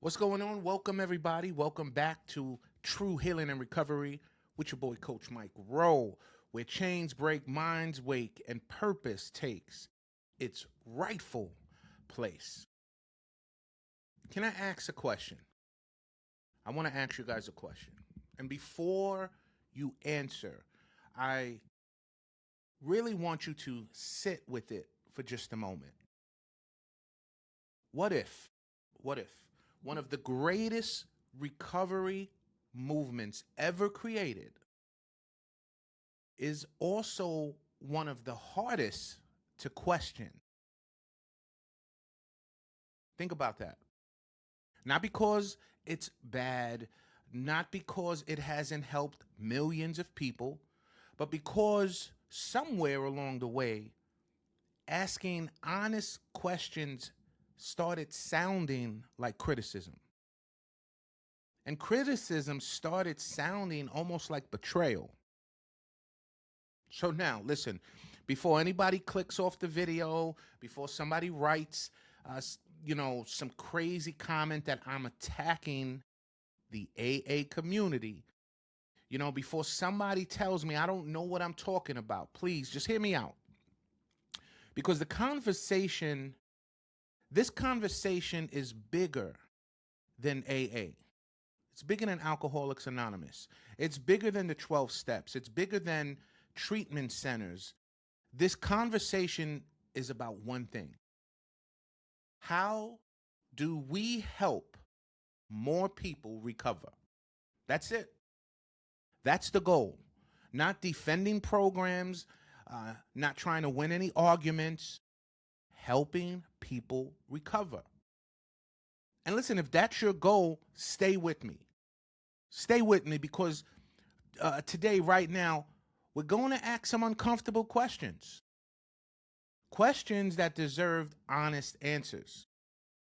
What's going on? Welcome, everybody. Welcome back to True Healing and Recovery with your boy, Coach Mike Rowe, where chains break, minds wake, and purpose takes its rightful place. Can I ask a question? I want to ask you guys a question. And before you answer, I really want you to sit with it for just a moment. What if, what if one of the greatest recovery movements ever created is also one of the hardest to question? Think about that. Not because it's bad, not because it hasn't helped millions of people, but because somewhere along the way, asking honest questions started sounding like criticism. And criticism started sounding almost like betrayal. So now, listen, before anybody clicks off the video, before somebody writes, some crazy comment that I'm attacking the AA community, before somebody tells me I don't know what I'm talking about, please just hear me out. Because this conversation is bigger than AA. It's bigger than Alcoholics Anonymous. It's bigger than the 12 steps. It's bigger than treatment centers. This conversation is about one thing. How do we help more people recover? That's it. That's the goal. Not defending programs, not trying to win any arguments, helping people recover. And listen, if that's your goal, stay with me. Stay with me because today, right now, we're going to ask some uncomfortable questions. Questions that deserve honest answers,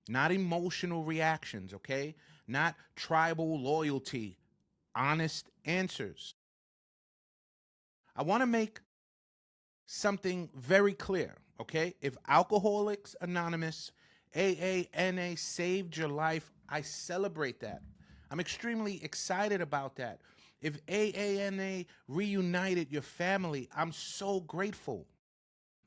not emotional reactions, okay? Not tribal loyalty, honest answers. I want to make something very clear, okay? If Alcoholics Anonymous, AA, saved your life, I celebrate that. I'm extremely excited about that. If AA reunited your family, I'm so grateful.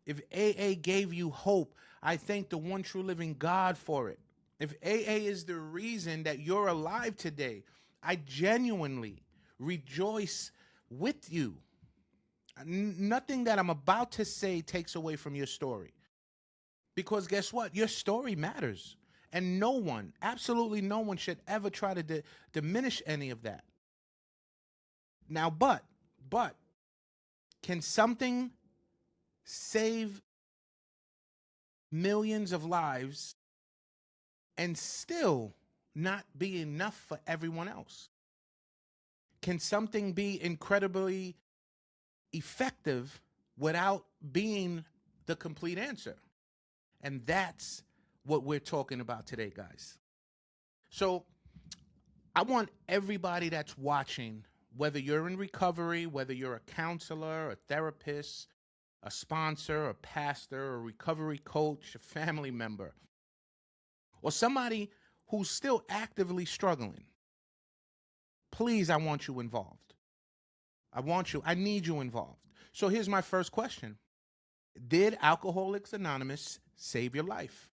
If AA gave you hope, I thank the one true living God for it. If AA is the reason that you're alive today, I genuinely rejoice with you. Nothing that I'm about to say takes away from your story. Because guess what? Your story matters. And no one, absolutely no one, should ever try to diminish any of that. Now, but, can something save millions of lives and still not be enough for everyone else? Can something be incredibly effective without being the complete answer? And that's what we're talking about today, guys. So I want everybody that's watching, whether you're in recovery, whether you're a counselor, a therapist, a sponsor, a pastor, a recovery coach, a family member, or somebody who's still actively struggling, please, I want you involved. I need you involved. So here's my first question. Did Alcoholics Anonymous save your life?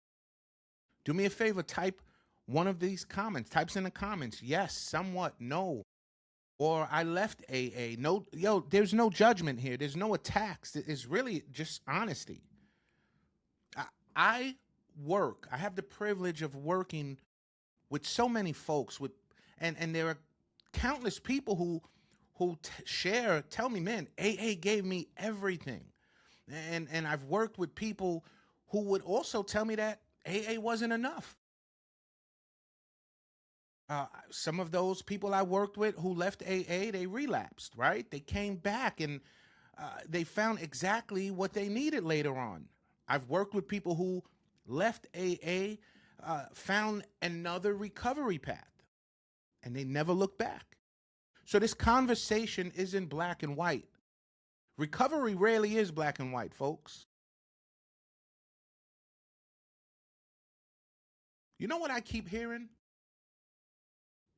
Do me a favor, type one of these comments. Types in the comments, yes, somewhat, no. Or I left AA. No, there's no judgment here. There's no attacks. It's really just honesty. I have the privilege of working with so many folks and there are countless people who tell me, man, AA gave me everything. And I've worked with people who would also tell me that AA wasn't enough. Some of those people I worked with who left AA, they relapsed, right? They came back and they found exactly what they needed later on. I've worked with people who left AA, found another recovery path, and they never looked back. So this conversation isn't black and white. Recovery rarely is black and white, folks. You know what I keep hearing?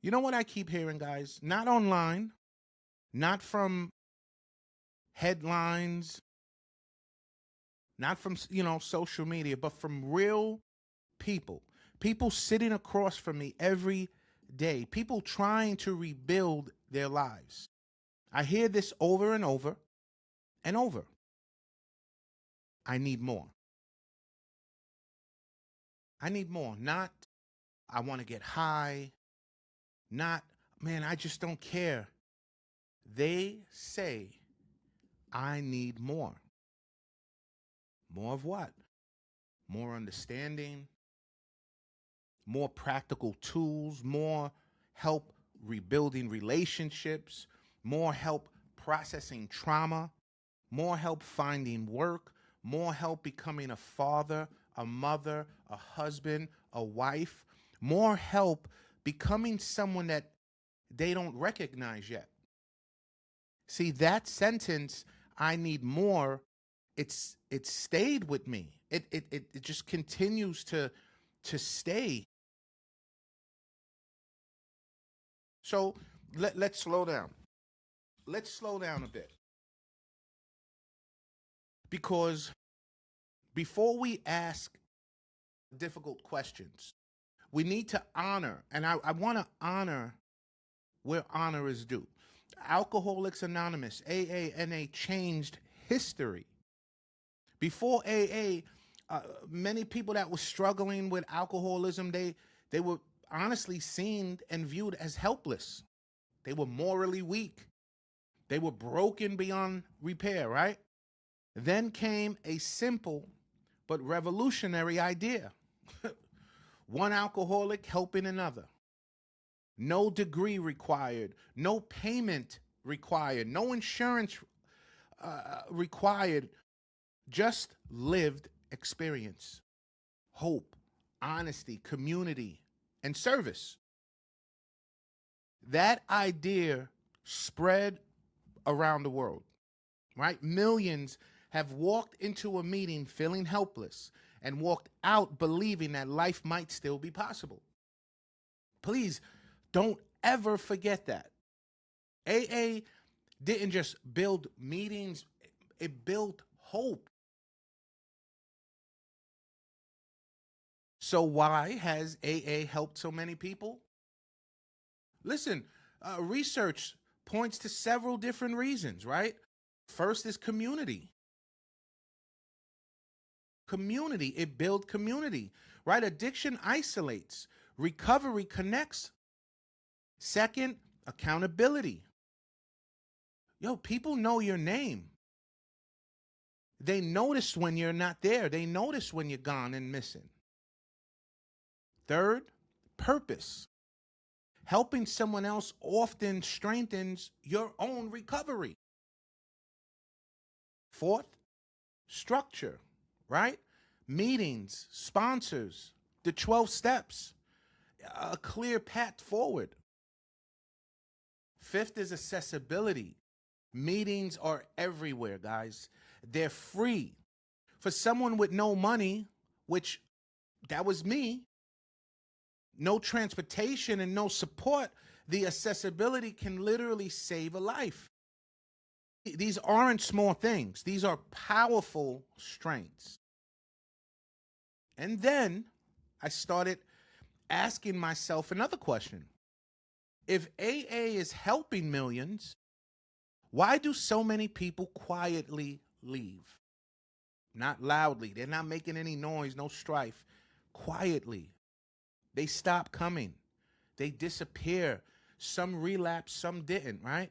You know what I keep hearing, guys? Not online, not from headlines, not from, social media, but from real people. People sitting across from me every day. People trying to rebuild their lives. I hear this over and over and over. I need more. I need more. Not, I want to get high. Not, man, I just don't care. They say, I need more. More of what? More understanding, more practical tools, more help rebuilding relationships, more help processing trauma, more help finding work, more help becoming a father, a mother, a husband, a wife, more help becoming someone that they don't recognize yet. See, that sentence, I need more, it stayed with me. It just continues to stay. So let's slow down. Let's slow down a bit. Because before we ask difficult questions, we need to honor, and I want to honor where honor is due. Alcoholics Anonymous, AANA, changed history. Before AA, many people that were struggling with alcoholism, they were honestly seen and viewed as helpless. They were morally weak. They were broken beyond repair, right? Then came a simple but revolutionary idea. One alcoholic helping another. No degree required, no payment required, no insurance required, just lived experience, hope, honesty, community, and service. That idea spread around the world, right? Millions have walked into a meeting feeling helpless and walked out believing that life might still be possible. Please don't ever forget that. AA didn't just build meetings, it built hope. So why has AA helped so many people? Listen, research points to several different reasons, right? First is community. Community, it builds community, right? Addiction isolates, recovery connects. Second, accountability. Yo, people know your name. They notice when you're not there. They notice when you're gone and missing. Third, purpose. Helping someone else often strengthens your own recovery. Fourth, structure, right? Meetings, sponsors, the 12 steps, a clear path forward. Fifth is accessibility. Meetings are everywhere, guys. They're free. For someone with no money, which that was me, no transportation and no support, the accessibility can literally save a life. These aren't small things. These are powerful strengths. And then I started asking myself another question. If AA is helping millions, why do so many people quietly leave? Not loudly. They're not making any noise, no strife. Quietly. They stop coming. They disappear. Some relapse, some didn't, right?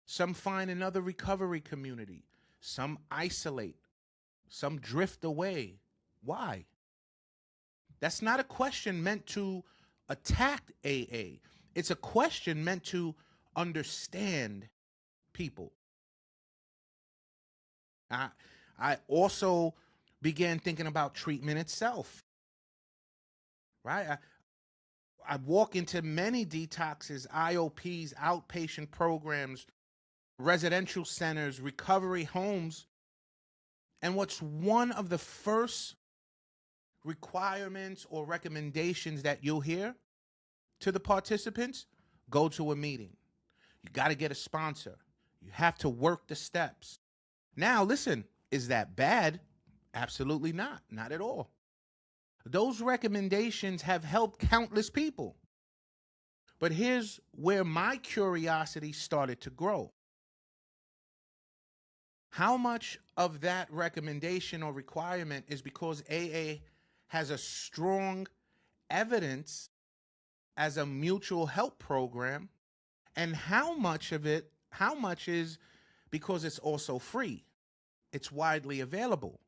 Some find another recovery community. Some isolate. Some drift away. Why? That's not a question meant to attack AA. It's a question meant to understand people. I also began thinking about treatment itself, right? I walk into many detoxes, IOPs, outpatient programs, residential centers, recovery homes. And what's one of the first requirements or recommendations that you'll hear to the participants? go to a meeting. You got to get a sponsor. You have to work the steps. Now, listen, is that bad? Absolutely not. Not at all. Those recommendations have helped countless people. But here's where my curiosity started to grow. How much of that recommendation or requirement is because AA has a strong evidence as a mutual help program, and how much is because it's also free, it's widely available,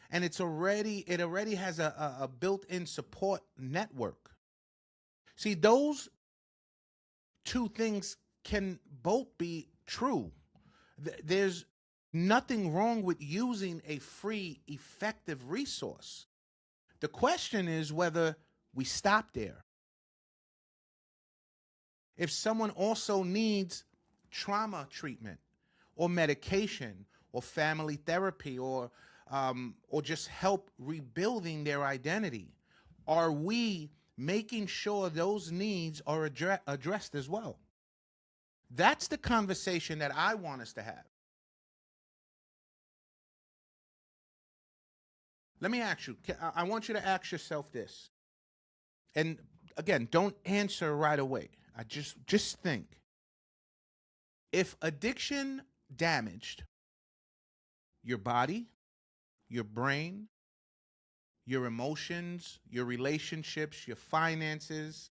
and it already has a built-in support network. See, those two things can both be true. There's nothing wrong with using a free, effective resource. The question is whether we stop there. If someone also needs trauma treatment or medication or family therapy or just help rebuilding their identity, are we making sure those needs are addressed as well? That's the conversation that I want us to have. Let me ask you, I want you to ask yourself this. And again, don't answer right away. I just think. If addiction damaged your body, your brain, your emotions, your relationships, your finances,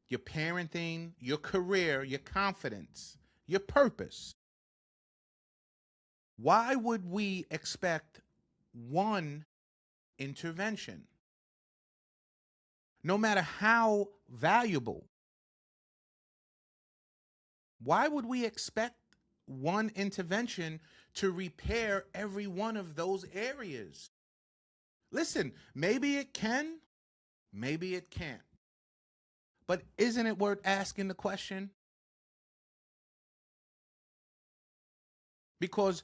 your parenting, your career, your confidence, your purpose, why would we expect one intervention, no matter how valuable? Why would we expect one intervention to repair every one of those areas? Listen, maybe it can, maybe it can't. But isn't it worth asking the question? Because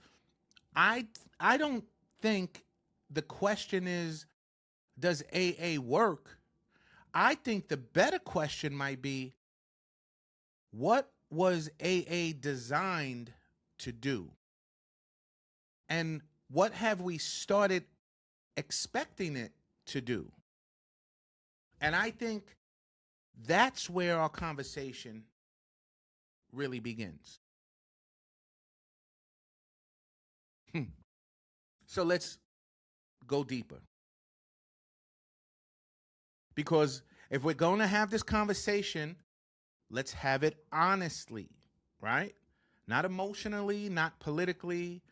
I don't think the question is, does AA work? I think the better question might be, what was AA designed to do? And what have we started expecting it to do? And I think that's where our conversation really begins. So let's go deeper. Because if we're going to have this conversation, let's have it honestly, right? Not emotionally, not politically,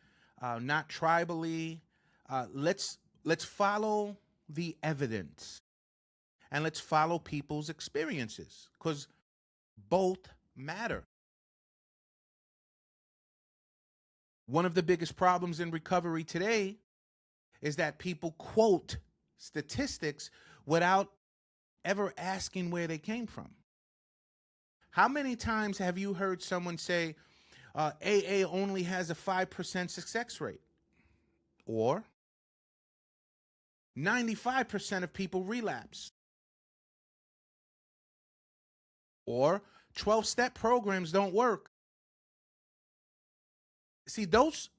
not tribally. Let's follow the evidence, and let's follow people's experiences, because both matter. One of the biggest problems in recovery today is that people quote statistics without ever asking where they came from. How many times have you heard someone say, AA only has a 5% success rate? Or 95% of people relapse? Or 12-step programs don't work? See, those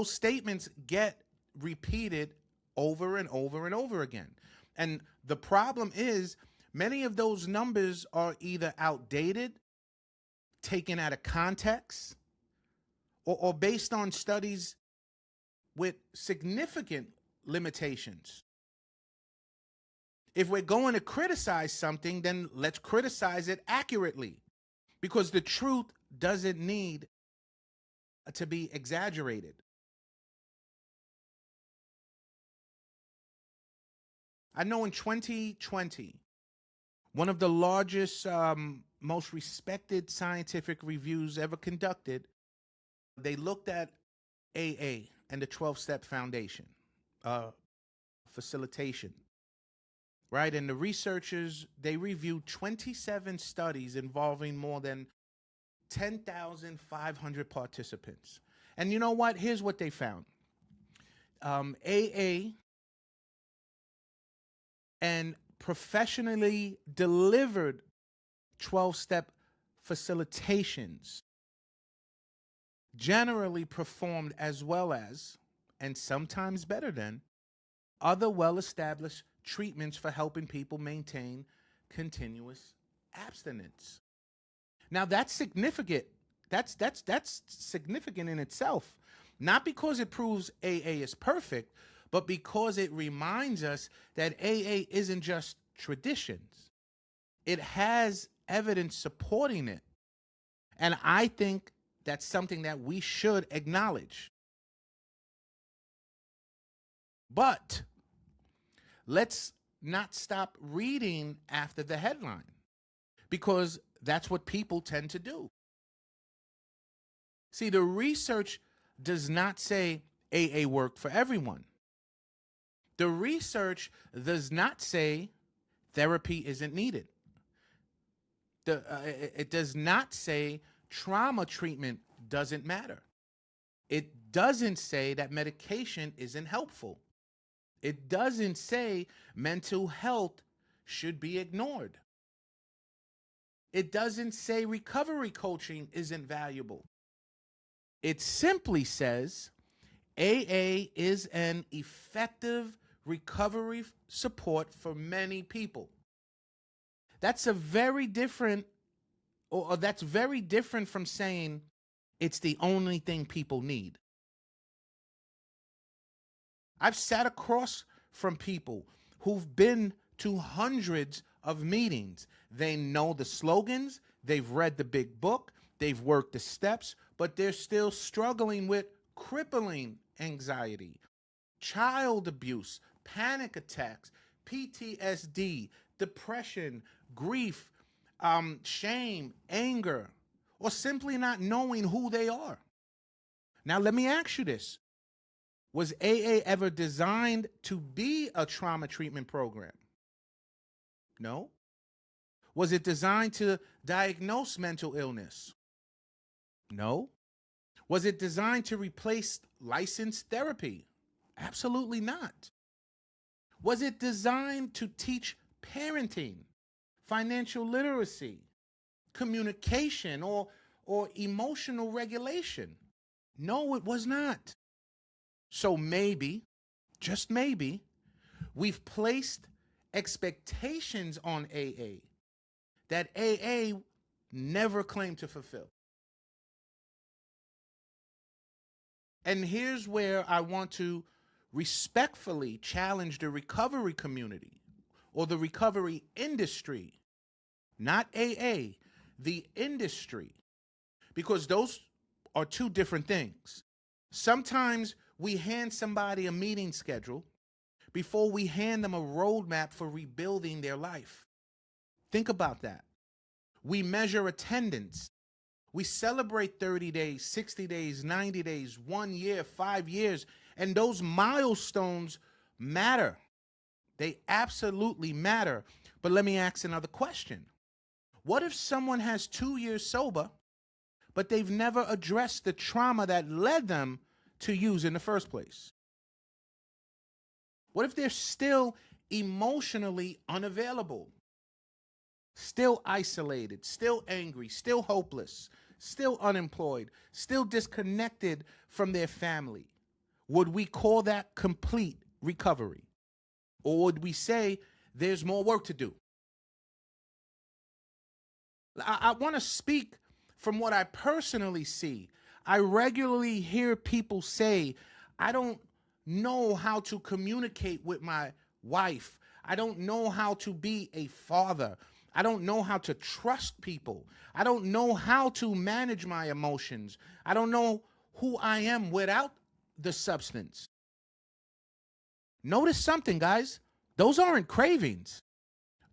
statements get repeated over and over and over again. And the problem is, many of those numbers are either outdated, taken out of context, or based on studies with significant limitations. If we're going to criticize something, then let's criticize it accurately, because the truth doesn't need to be exaggerated. I know in 2020, one of the largest, most respected scientific reviews ever conducted, they looked at AA and the 12-step foundation, facilitation, right? And the researchers, they reviewed 27 studies involving more than 10,500 participants. And you know what? Here's what they found. AA and professionally delivered 12-step facilitations generally performed as well as, and sometimes better than, other well-established treatments for helping people maintain continuous abstinence. Now that's significant. That's significant in itself. Not because it proves AA is perfect, but because it reminds us that AA isn't just traditions. It has evidence supporting it. And I think that's something that we should acknowledge. But let's not stop reading after the headline, because that's what people tend to do. See, the research does not say AA worked for everyone. The research does not say therapy isn't needed. It does not say trauma treatment doesn't matter. It doesn't say that medication isn't helpful. It doesn't say mental health should be ignored. It doesn't say recovery coaching isn't valuable. It simply says AA is an effective recovery support for many people. That's a very different, or that's very different from saying it's the only thing people need. I've sat across from people who've been to hundreds of meetings. They know the slogans, they've read the big book, they've worked the steps, but they're still struggling with crippling anxiety, child abuse, panic attacks, PTSD, depression, grief, shame, anger, or simply not knowing who they are. Now, let me ask you this. Was AA ever designed to be a trauma treatment program? No. Was it designed to diagnose mental illness? No. Was it designed to replace licensed therapy? Absolutely not. Was it designed to teach parenting, financial literacy, communication, or emotional regulation? No, it was not. So maybe, just maybe, we've placed expectations on AA that AA never claimed to fulfill. And here's where I want to respectfully challenge the recovery community or the recovery industry, not AA, the industry, because those are two different things. Sometimes we hand somebody a meeting schedule before we hand them a roadmap for rebuilding their life. Think about that. We measure attendance. We celebrate 30 days, 60 days, 90 days, 1 year, 5 years, and those milestones matter. They absolutely matter. But let me ask another question. What if someone has 2 years sober, but they've never addressed the trauma that led them to use in the first place? What if they're still emotionally unavailable, still isolated, still angry, still hopeless, still unemployed, still disconnected from their family? Would we call that complete recovery? Or would we say there's more work to do? I want to speak from what I personally see. I regularly hear people say, I don't know how to communicate with my wife. I don't know how to be a father. I don't know how to trust people. I don't know how to manage my emotions. I don't know who I am without the substance. Notice something, guys. Those aren't cravings.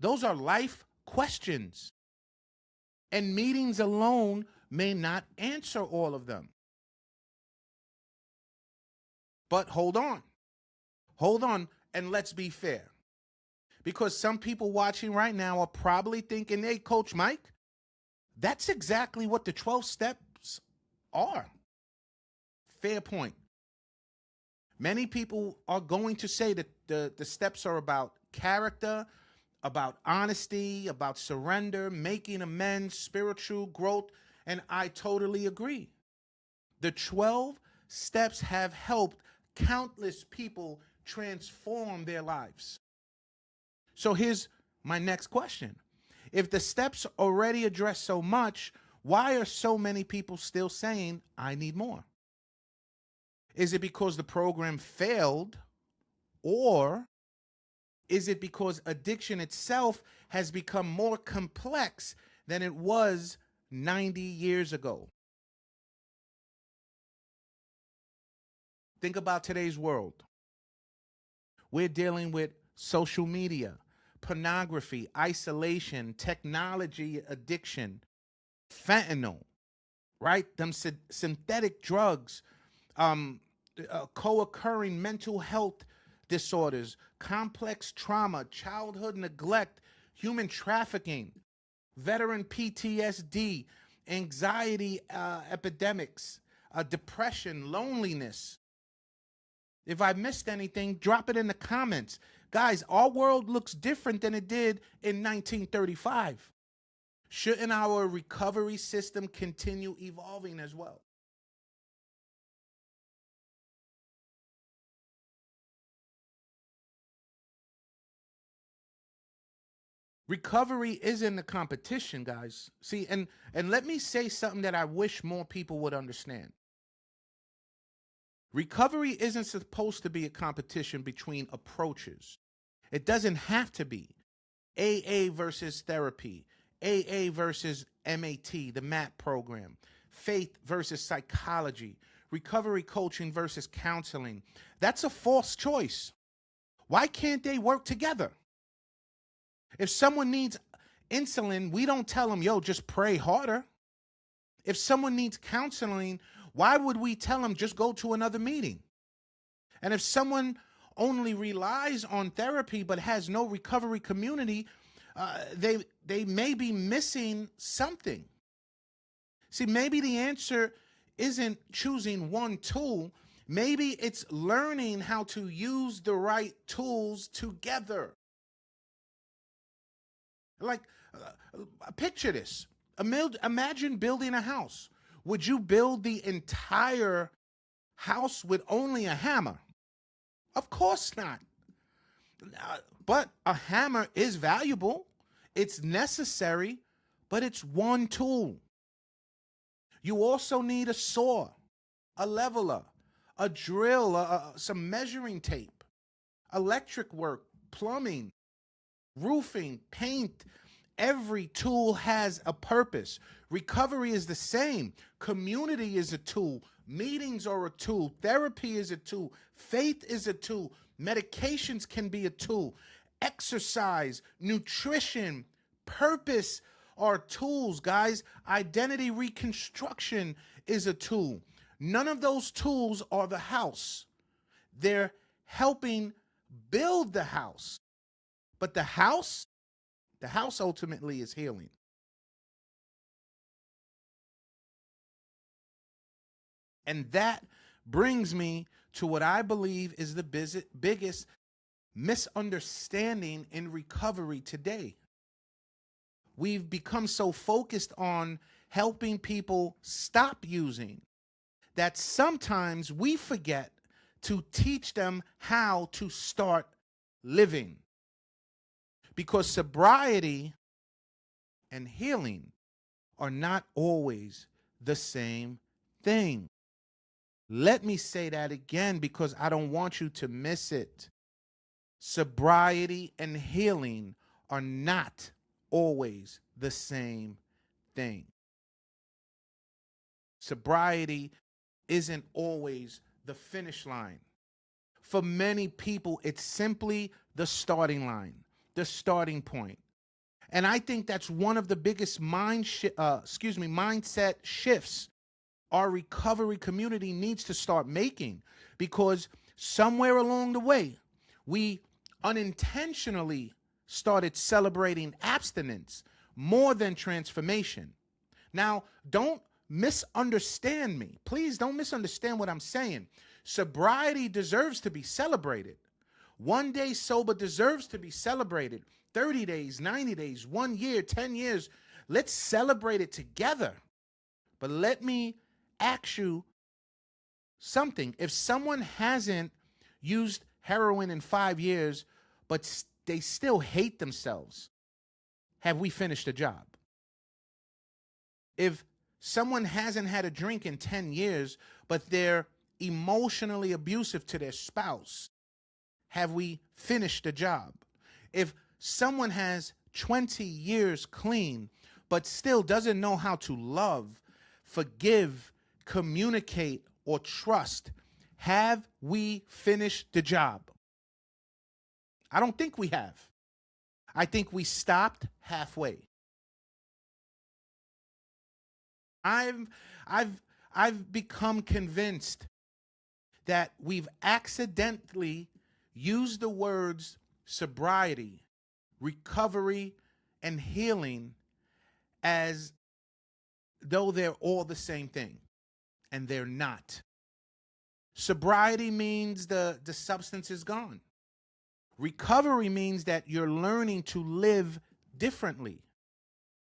Those are life questions. And meetings alone may not answer all of them. But hold on, and let's be fair. Because some people watching right now are probably thinking, hey, Coach Mike, that's exactly what the 12 steps are. Fair point. Many people are going to say that the steps are about character, about honesty, about surrender, making amends, spiritual growth, and I totally agree. The 12 steps have helped countless people transform their lives. So here's my next question. If the steps already address so much, why are so many people still saying, I need more? Is it because the program failed, or is it because addiction itself has become more complex than it was 90 years ago? Think about today's world. We're dealing with social media, pornography, isolation, technology addiction, fentanyl, right? Them synthetic drugs, co-occurring mental health disorders, complex trauma, childhood neglect, human trafficking, veteran PTSD, anxiety epidemics, depression, loneliness. If I missed anything, drop it in the comments. Guys, our world looks different than it did in 1935. Shouldn't our recovery system continue evolving as well? Recovery isn't a competition, guys. See, and let me say something that I wish more people would understand. Recovery isn't supposed to be a competition between approaches. It doesn't have to be. AA versus therapy, AA versus MAT, the MAT program, faith versus psychology, recovery coaching versus counseling. That's a false choice. Why can't they work together? If someone needs insulin, we don't tell them, yo, just pray harder. If someone needs counseling, why would we tell them just go to another meeting? And if someone only relies on therapy but has no recovery community, they may be missing something. See, maybe the answer isn't choosing one tool. Maybe it's learning how to use the right tools together. Like, picture this. Imagine building a house. Would you build the entire house with only a hammer? Of course not. But a hammer is valuable. It's necessary, but it's one tool. You also need a saw, a leveler, a drill, some measuring tape, electric work, plumbing, roofing, paint. Every tool has a purpose. Recovery is the same. Community is a tool. Meetings are a tool. Therapy is a tool. Faith is a tool. Medications can be a tool. Exercise, nutrition, purpose are tools, guys. Identity reconstruction is a tool. None of those tools are the house. They're helping build the house. But the house ultimately is healing. And that brings me to what I believe is the biggest misunderstanding in recovery today. We've become so focused on helping people stop using that sometimes we forget to teach them how to start living. Because sobriety and healing are not always the same thing. Let me say that again because I don't want you to miss it. Sobriety and healing are not always the same thing. Sobriety isn't always the finish line. For many people, it's simply the starting line, the starting point. And I think that's one of the biggest mindset shifts our recovery community needs to start making, because somewhere along the way, we unintentionally started celebrating abstinence more than transformation. Now, don't misunderstand me. Please don't misunderstand what I'm saying. Sobriety deserves to be celebrated. One day sober deserves to be celebrated. 30 days, 90 days, 1 year, 10 years. Let's celebrate it together. But let me ask you something. If someone hasn't used heroin in 5 years, but they still hate themselves, have we finished the job? If someone hasn't had a drink in 10 years, but they're emotionally abusive to their spouse, have we finished the job? If someone has 20 years clean, but still doesn't know how to love, forgive, communicate, or trust, have we finished the job? I don't think we have. I think we stopped halfway. I've become convinced that we've accidentally used the words sobriety, recovery, and healing as though they're all the same thing, and they're not. Sobriety means the substance is gone. Recovery means that you're learning to live differently.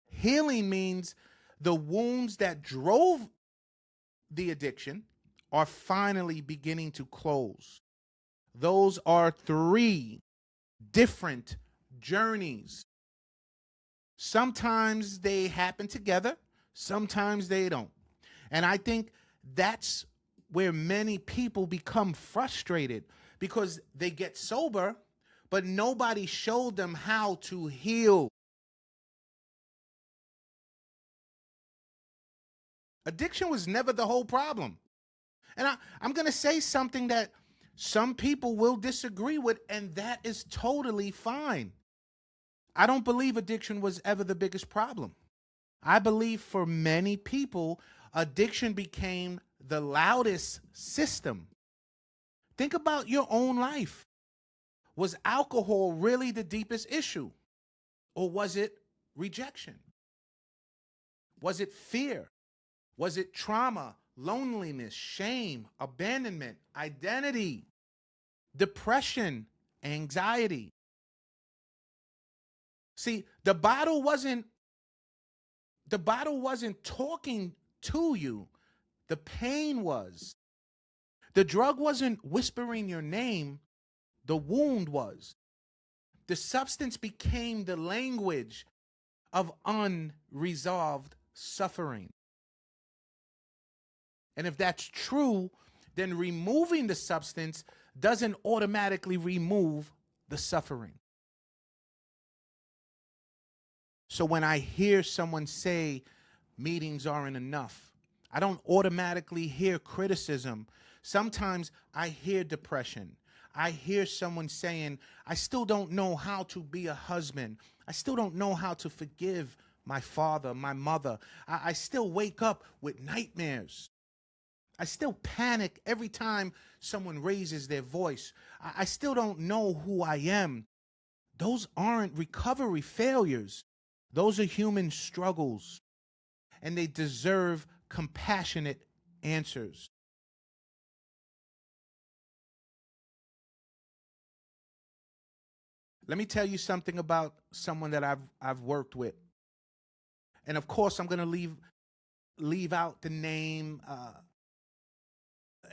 Healing means the wounds that drove the addiction are finally beginning to close. Those are three different journeys. Sometimes they happen together, sometimes they don't. And I think that's where many people become frustrated, because they get sober, but nobody showed them how to heal. Addiction was never the whole problem. And I'm going to say something that some people will disagree with, and that is totally fine. I don't believe addiction was ever the biggest problem. I believe for many people, addiction became the loudest system. Think about your own life. Was alcohol really the deepest issue? Or was it rejection? Was it fear? Was it trauma, loneliness, shame, abandonment, identity, depression, anxiety? See, the bottle wasn't talking to you. The pain was. The drug wasn't whispering your name. The wound was. The substance became the language of unresolved suffering. And if that's true, then removing the substance doesn't automatically remove the suffering. So when I hear someone say meetings aren't enough, I don't automatically hear criticism. Sometimes I hear depression. I hear someone saying, I still don't know how to be a husband. I still don't know how to forgive my father, my mother. I still wake up with nightmares. I still panic every time someone raises their voice. I still don't know who I am. Those aren't recovery failures. Those are human struggles, and they deserve compassionate answers. Let me tell you something about someone that I've worked with. And of course, I'm going to leave out the name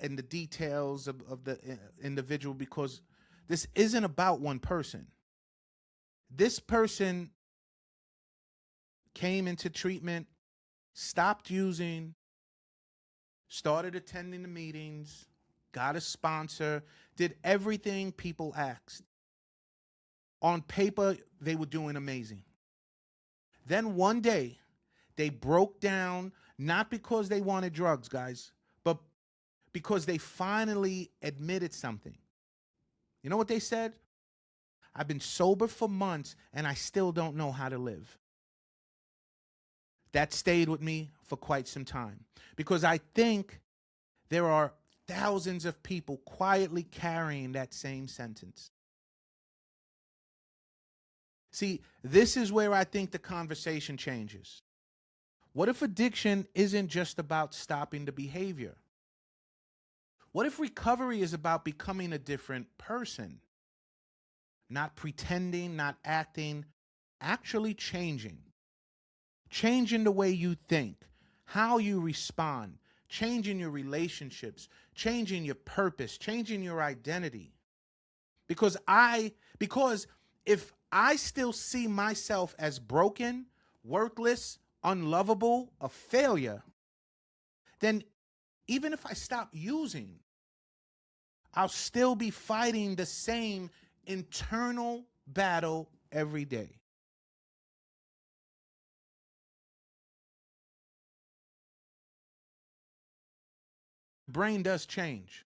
and the details of the individual, because this isn't about one person. This person came into treatment, stopped using, started attending the meetings, got a sponsor, did everything people asked. On paper, they were doing amazing. Then one day, they broke down, not because they wanted drugs, guys, but because they finally admitted something. You know what they said? I've been sober for months and I still don't know how to live. That stayed with me for quite some time, because I think there are thousands of people quietly carrying that same sentence. See, this is where I think the conversation changes. What if addiction isn't just about stopping the behavior? What if recovery is about becoming a different person? not pretending, not acting, actually changing. Changing the way you think, how you respond, changing your relationships, changing your purpose, changing your identity. Because if I still see myself as broken, worthless, unlovable, a failure, then even if I stop using, I'll still be fighting the same internal battle every day. Brain does change.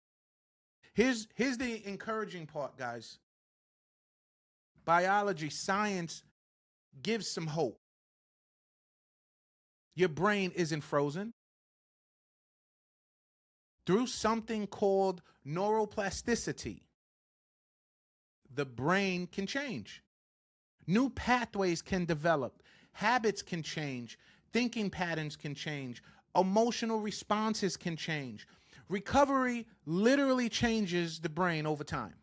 Here's the encouraging part, guys. Biology, science gives some hope. Your brain isn't frozen. Through something called neuroplasticity, the brain can change. New pathways can develop. Habits can change. Thinking patterns can change. Emotional responses can change. Recovery literally changes the brain over time.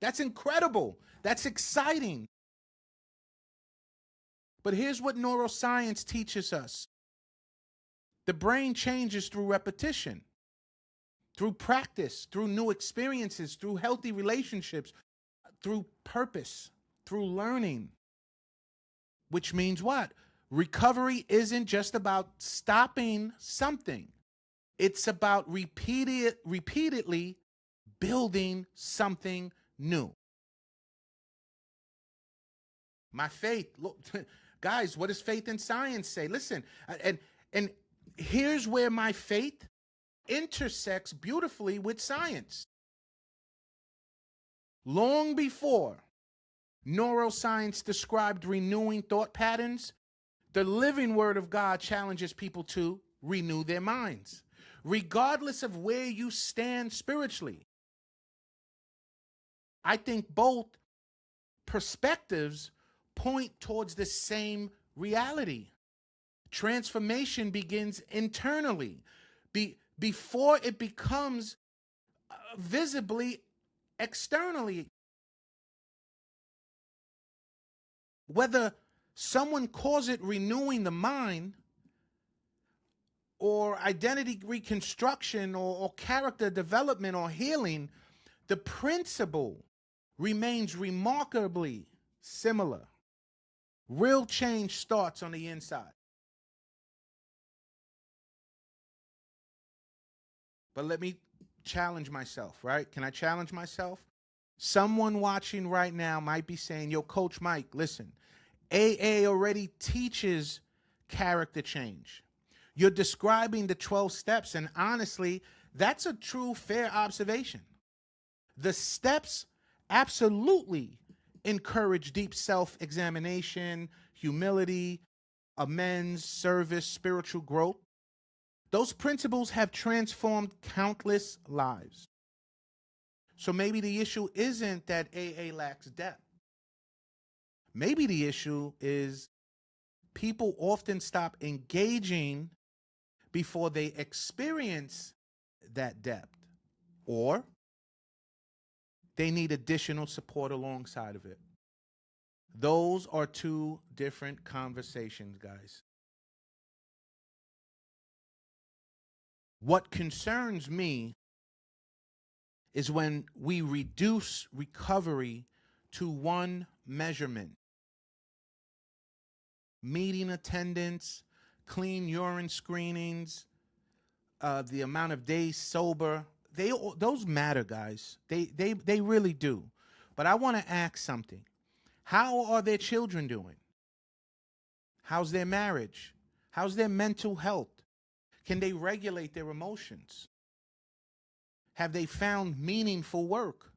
That's incredible. That's exciting. But here's what neuroscience teaches us: the brain changes through repetition, through practice, through new experiences, through healthy relationships, through purpose, through learning. Which means what? Recovery isn't just about stopping something. It's about repeatedly building something new. My faith, look, guys, what does faith and science say? Listen, and here's where my faith intersects beautifully with science. Long before neuroscience described renewing thought patterns, the living word of God challenges people to renew their minds, regardless of where you stand spiritually. I think both perspectives point towards the same reality. Transformation begins internally before it becomes visibly externally. Whether someone calls it renewing the mind or identity reconstruction or character development or healing, the principle remains remarkably similar. Real change starts on the inside. But let me challenge myself, right? Can I challenge myself? Someone watching right now might be saying, yo, Coach Mike, listen, AA already teaches character change. You're describing the 12 steps, and honestly, that's a true, fair observation. The steps absolutely encourage deep self-examination, humility, amends, service, spiritual growth. Those principles have transformed countless lives. So maybe the issue isn't that AA lacks depth. Maybe the issue is people often stop engaging before they experience that depth, or they need additional support alongside of it. Those are two different conversations, guys. What concerns me is when we reduce recovery to one measurement: meeting attendance, clean urine screenings, the amount of days sober. Those matter, guys. They really do. But I want to ask something. How are their children doing? How's their marriage? How's their mental health? Can they regulate their emotions? Have they found meaningful work?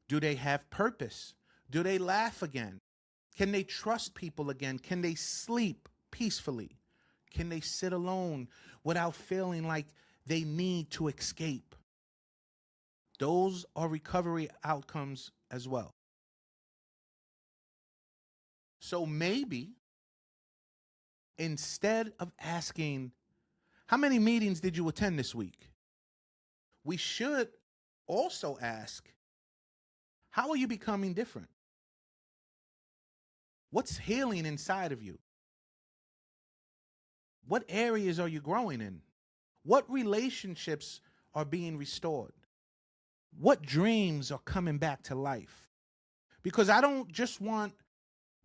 Do they have purpose? Do they laugh again? Can they trust people again? Can they sleep peacefully? Can they sit alone without feeling like they need to escape? Those are recovery outcomes as well. So maybe instead of asking, how many meetings did you attend this week? We should also ask, How are you becoming different? What's healing inside of you? What areas are you growing in? What relationships are being restored? What dreams are coming back to life? Because I don't just want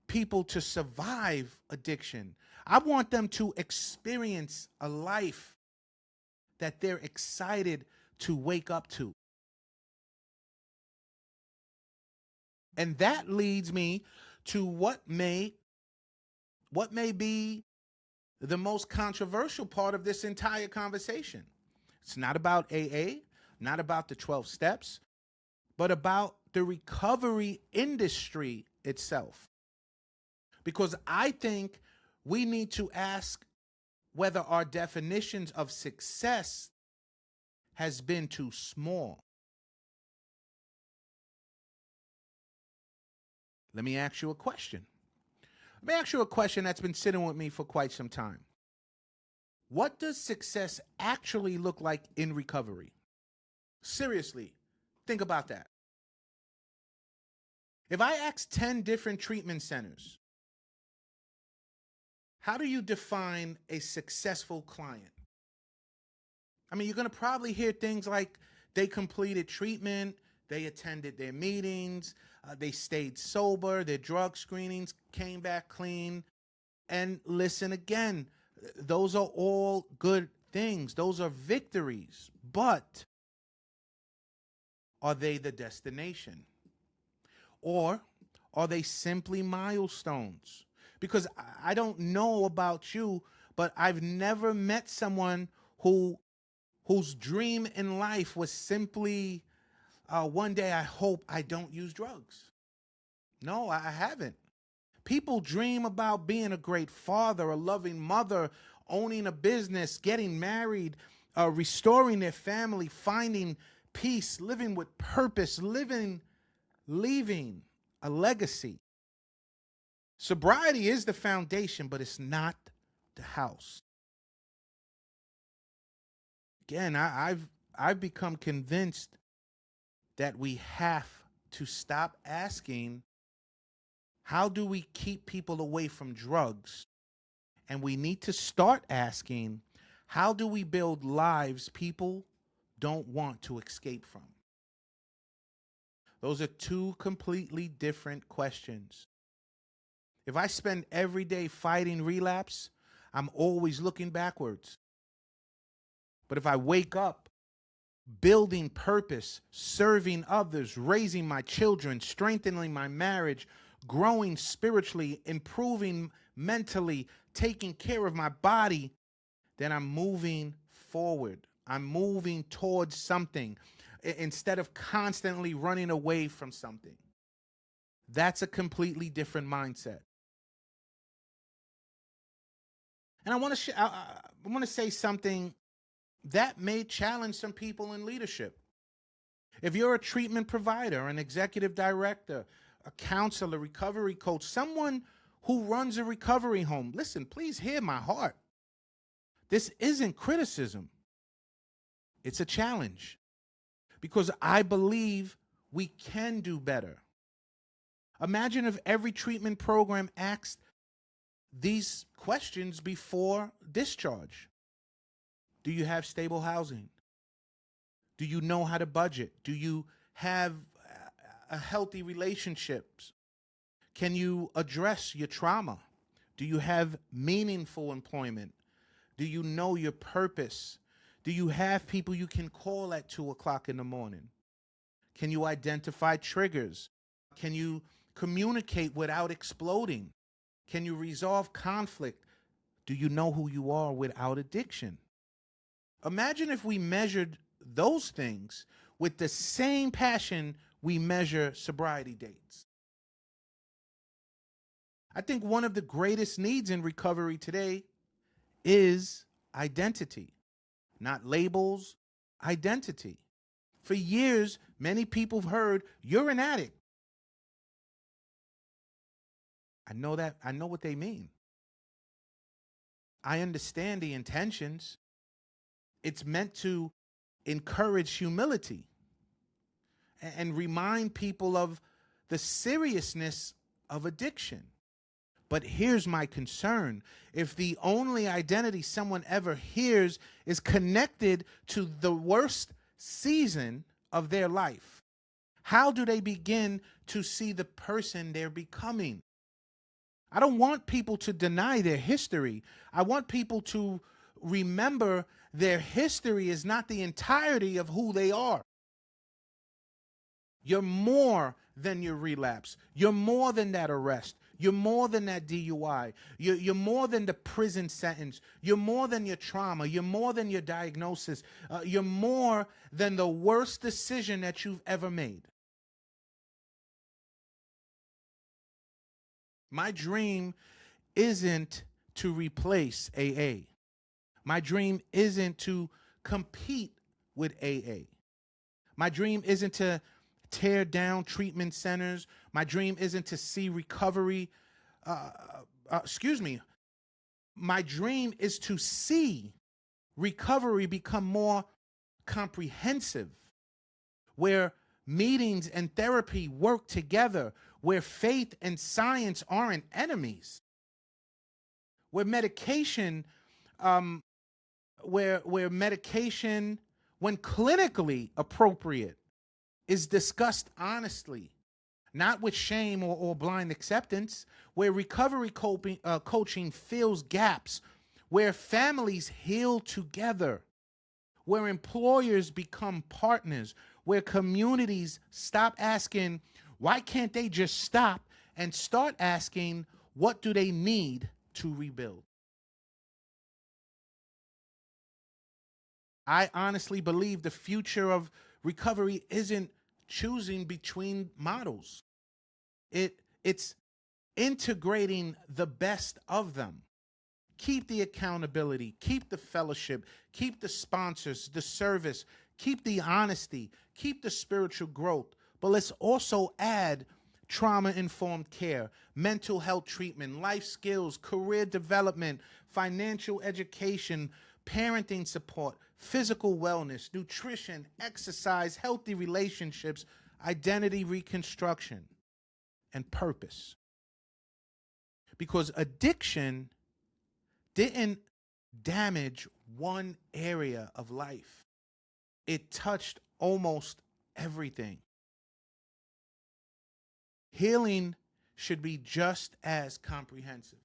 people to survive addiction. I want them to experience a life that they're excited to wake up to. And that leads me to what may be the most controversial part of this entire conversation. It's not about AA, not about the 12 steps, but about the recovery industry itself. Because I think we need to ask whether our definitions of success has been too small. Let me ask you a question. Let me ask you a question that's been sitting with me for quite some time. What does success actually look like in recovery? Seriously, think about that. If I ask 10 different treatment centers, how do you define a successful client? I mean, you're going to probably hear things like they completed treatment, they attended their meetings, they stayed sober, their drug screenings came back clean. And listen again, those are all good things. Those are victories. But are they the destination? Or are they simply milestones? Because I don't know about you, but I've never met someone whose dream in life was simply one day I hope I don't use drugs. No, I haven't. People dream about being a great father, a loving mother, owning a business, getting married, restoring their family, finding peace, living with purpose, leaving a legacy. Sobriety is the foundation, but it's not the house. Again, I've become convinced that we have to stop asking, how do we keep people away from drugs? And we need to start asking, how do we build lives people don't want to escape from? Those are two completely different questions. If I spend every day fighting relapse, I'm always looking backwards. But if I wake up building purpose, serving others, raising my children, strengthening my marriage, growing spiritually, improving mentally, taking care of my body, then I'm moving forward. I'm moving towards something instead of constantly running away from something. That's a completely different mindset. And I want to say something that may challenge some people in leadership. If you're a treatment provider, an executive director, a counselor, recovery coach, someone who runs a recovery home, listen, please hear my heart. This isn't criticism. It's a challenge, because I believe we can do better. Imagine if every treatment program asked these questions before discharge. Do you have stable housing? Do you know how to budget? Do you have a healthy relationships? Can you address your trauma? Do you have meaningful employment? Do you know your purpose? Do you have people you can call at 2 o'clock in the morning? Can you identify triggers? Can you communicate without exploding? Can you resolve conflict? Do you know who you are without addiction? Imagine if we measured those things with the same passion we measure sobriety dates. I think one of the greatest needs in recovery today is identity, not labels, identity. For years, many people have heard, you're an addict. I know what they mean. I understand the intentions. It's meant to encourage humility. and remind people of the seriousness of addiction. But here's my concern. If the only identity someone ever hears is connected to the worst season of their life, how do they begin to see the person they're becoming? I don't want people to deny their history. I want people to remember their history is not the entirety of who they are. You're more than your relapse. You're more than that arrest. You're more than that DUI. You're more than the prison sentence. You're more than your trauma. You're more than your diagnosis. You're more than the worst decision that you've ever made. My dream isn't to replace AA. My dream isn't to compete with AA. My dream isn't to tear down treatment centers. My dream isn't to see recovery. My dream is to see recovery become more comprehensive, where meetings and therapy work together, where faith and science aren't enemies, where medication, where medication, when clinically appropriate, is discussed honestly, not with shame or blind acceptance, where recovery coaching fills gaps, where families heal together, where employers become partners, where communities stop asking, why can't they just stop, and start asking, what do they need to rebuild? I honestly believe the future of recovery isn't choosing between models. It's integrating the best of them. Keep the accountability, keep the fellowship, keep the sponsors, the service, keep the honesty, keep the spiritual growth. But let's also add trauma-informed care, mental health treatment, life skills, career development, financial education, parenting support, physical wellness, nutrition, exercise, healthy relationships, identity reconstruction, and purpose. Because addiction didn't damage one area of life. It touched almost everything. Healing should be just as comprehensive.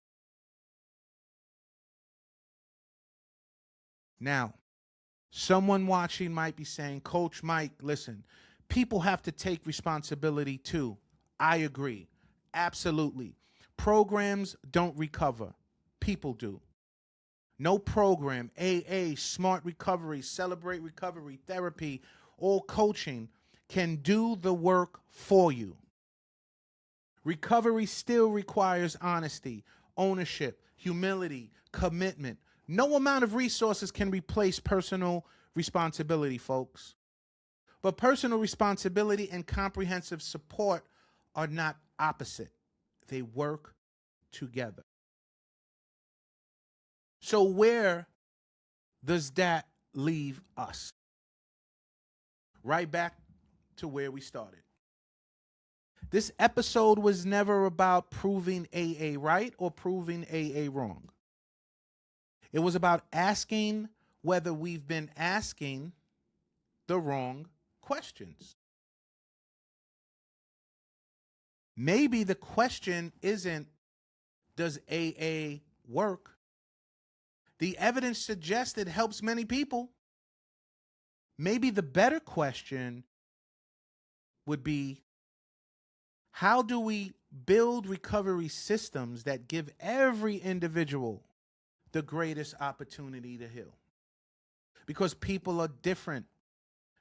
Now, someone watching might be saying, Coach Mike, listen, people have to take responsibility too. I agree. Absolutely. Programs don't recover. People do. No program, AA, Smart Recovery, Celebrate Recovery, therapy, or coaching can do the work for you. Recovery still requires honesty, ownership, humility, commitment. No amount of resources can replace personal responsibility, folks. But personal responsibility and comprehensive support are not opposite. They work together. So where does that leave us? Right back to where we started. This episode was never about proving AA right or proving AA wrong. It was about asking whether we've been asking the wrong questions. Maybe the question isn't, does AA work? The evidence suggests it helps many people. Maybe the better question would be, how do we build recovery systems that give every individual the greatest opportunity to heal? Because people are different.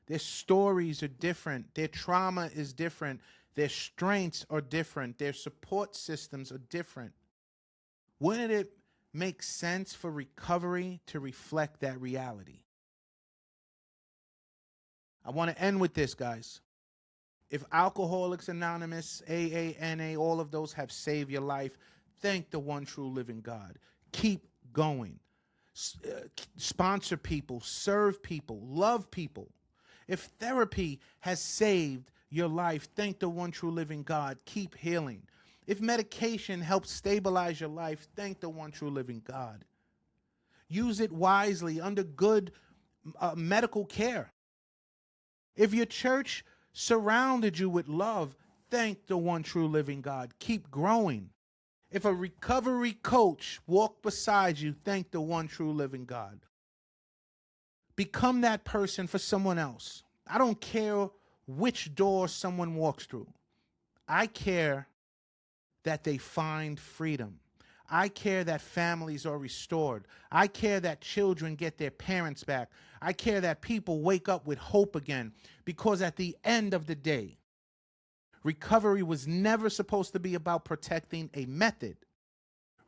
Their stories are different. Their trauma is different. Their strengths are different. Their support systems are different. Wouldn't it make sense for recovery to reflect that reality? I want to end with this, guys. If Alcoholics Anonymous, AA, NA, all of those have saved your life, thank the one true living God. Keep going. Sponsor people, serve people, love people. If therapy has saved your life, thank the one true living God. Keep healing. If medication helps stabilize your life, thank the one true living God. Use it wisely under good medical care. If your church surrounded you with love, thank the one true living God. Keep growing. If a recovery coach walked beside you, thank the one true living God. Become that person for someone else. I don't care which door someone walks through. I care that they find freedom. I care that families are restored. I care that children get their parents back. I care that people wake up with hope again, because at the end of the day, recovery was never supposed to be about protecting a method.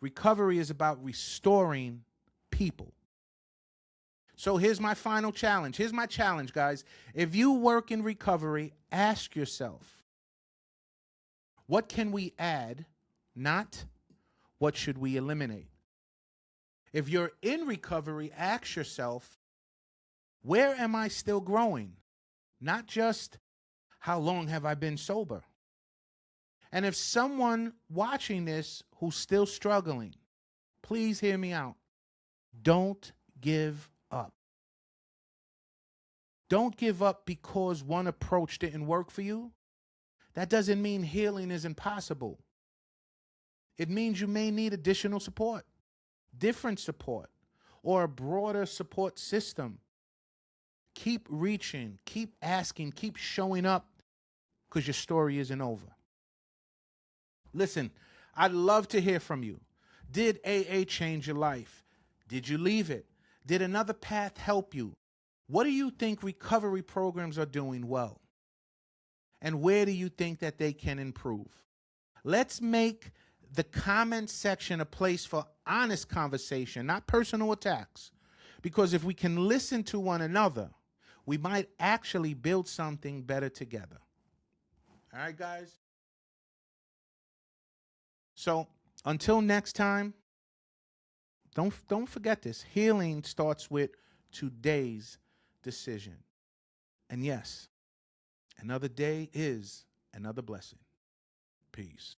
Recovery is about restoring people. So here's my final challenge. Here's my challenge, guys. If you work in recovery, ask yourself, what can we add, not what should we eliminate? If you're in recovery, ask yourself, where am I still growing? Not just how long have I been sober? And if someone watching this who's still struggling, please hear me out. Don't give up. Don't give up because one approach didn't work for you. That doesn't mean healing is impossible. It means you may need additional support, different support, or a broader support system. Keep reaching, keep asking, keep showing up, because your story isn't over. Listen, I'd love to hear from you. Did AA change your life? Did you leave it? Did another path help you? What do you think recovery programs are doing well? And where do you think that they can improve? Let's make the comment section a place for honest conversation, not personal attacks. Because if we can listen to one another, we might actually build something better together. All right, guys? So until next time, don't forget this. Healing starts with today's decision. And yes, another day is another blessing. Peace.